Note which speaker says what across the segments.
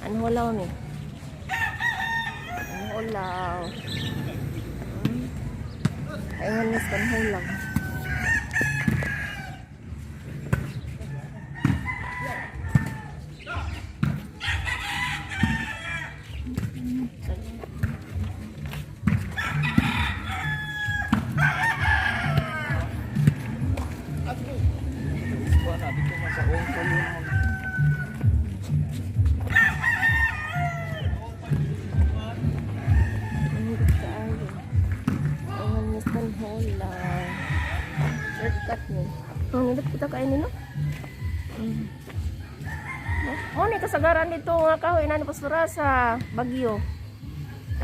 Speaker 1: Anhulaw ni. Anhulaw. Kaingan ni sa anhulaw. Shortcut ni. Nindot kita kainin no. Mo ni kasagaran dito nga kahoy na pasura sa Bagyo.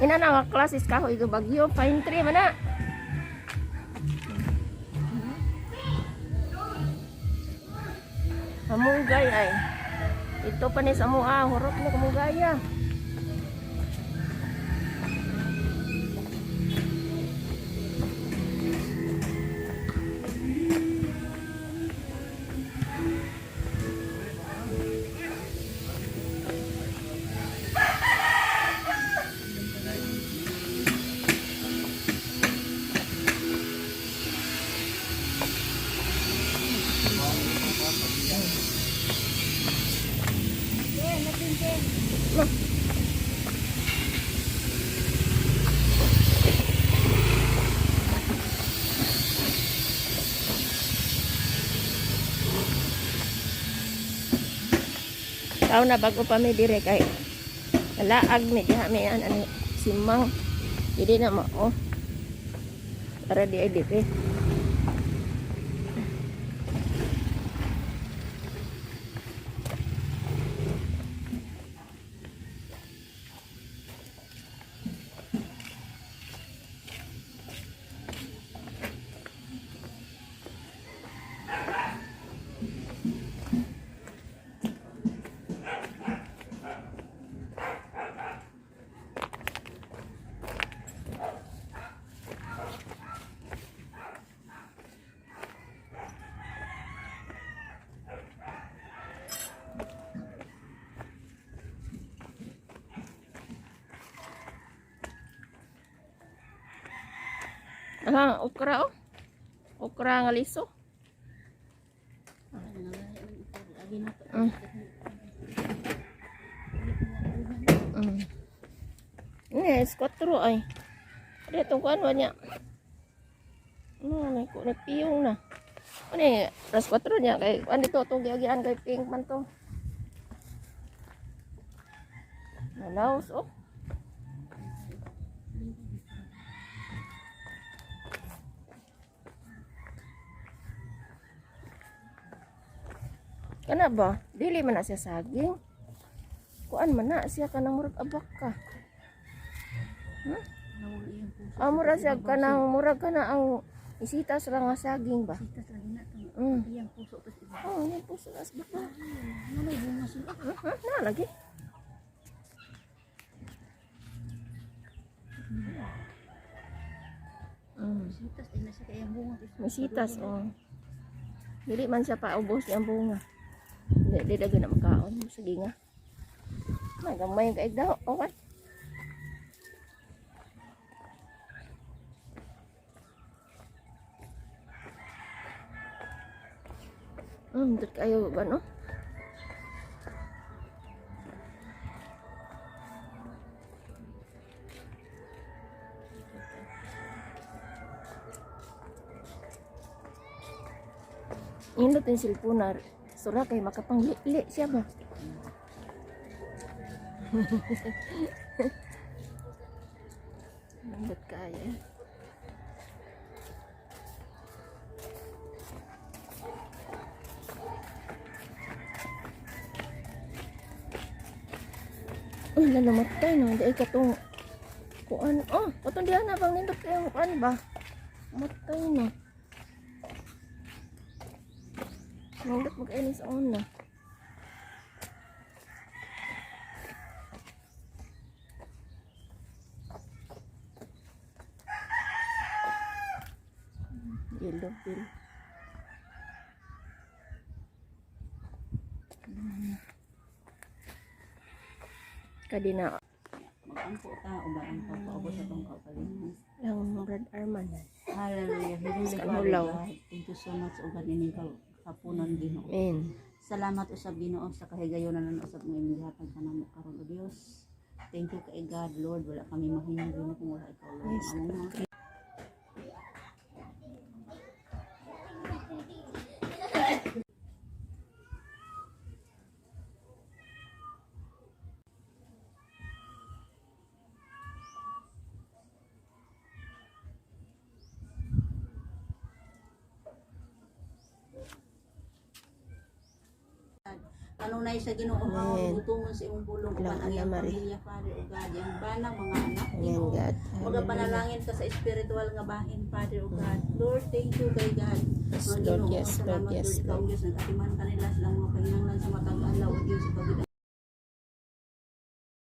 Speaker 1: Ina na nga klasis kahoy sa Bagyo, pine tree man na. Amugay ay. Ito pa ni sa mua, hurot na kamugaya. Tao na bago pa may dire kay laag mi diha may ani simang hindi na mo para di edit eh. Okra okra nga liso. Ini skotro ay. Ada tungkuan banyak. Ni ko piyong na. Ani ras skotro nya kay andi to tong giagian kay pink man to. Nalaos Kana ba? Dili man na siya saging. Kuan man na siya kanang murag abak ka. Murag siya kanang murag kana ang isitas ra nga saging ba? Isitas lagi na to. Iyang puso pas iba. Iyang puso as ba? Nanay bunga sila. Na lagi. Isitas din na siya kay ang bunga. Isitas Dili man siya paubos ang bunga. Di dagan na makaon. Sige nga. Magamay yung kaig daw. Okay. Dito kayo ba no? Indot yung silpunar. Sura kay makapanglili siya ba? Nandot kaya. Namatay no. Di ay katong kuan. Katong diyan na bang nindot kayo kuan ba? Matay no. Nindot mag-aini sa una. Yellow bill. Kadina
Speaker 2: Mag-angko ta o ba ang pagpaubos sa tong kaugalingon.
Speaker 1: lang Brad Arman.
Speaker 2: Hallelujah.
Speaker 1: Sa hulaw.
Speaker 2: Thank you so much o ganin kapunon Ginoo.
Speaker 1: Amen.
Speaker 2: Salamat usab Ginoo sa kahigayonan na usab nga imong kanamo karon o Dios. Thank you kay God Lord, wala kami mahinong Ginoo kung wala ikaw Lord.
Speaker 1: Yes,
Speaker 2: Among mga kanunay sa Ginoo
Speaker 1: Amen.
Speaker 2: ang gutungon sa imong bulong
Speaker 1: Lang,
Speaker 2: uban ang iyang
Speaker 1: Ana Maria.
Speaker 2: pamilya Father o God yang banang mga anak
Speaker 1: Amen,
Speaker 2: Ginoo.
Speaker 1: God.
Speaker 2: Mga
Speaker 1: Hallelujah.
Speaker 2: panalangin ka sa spiritual nga bahin Father o God. Lord, thank you kay God.
Speaker 1: Yes,
Speaker 2: Mga
Speaker 1: Lord.
Speaker 2: Ginoo,
Speaker 1: Yes, Lord.
Speaker 2: salamat
Speaker 1: Yes,
Speaker 2: Lord. Ikaw
Speaker 1: Lord.
Speaker 2: Diyos nagatiman kanila silang mga kahinanglan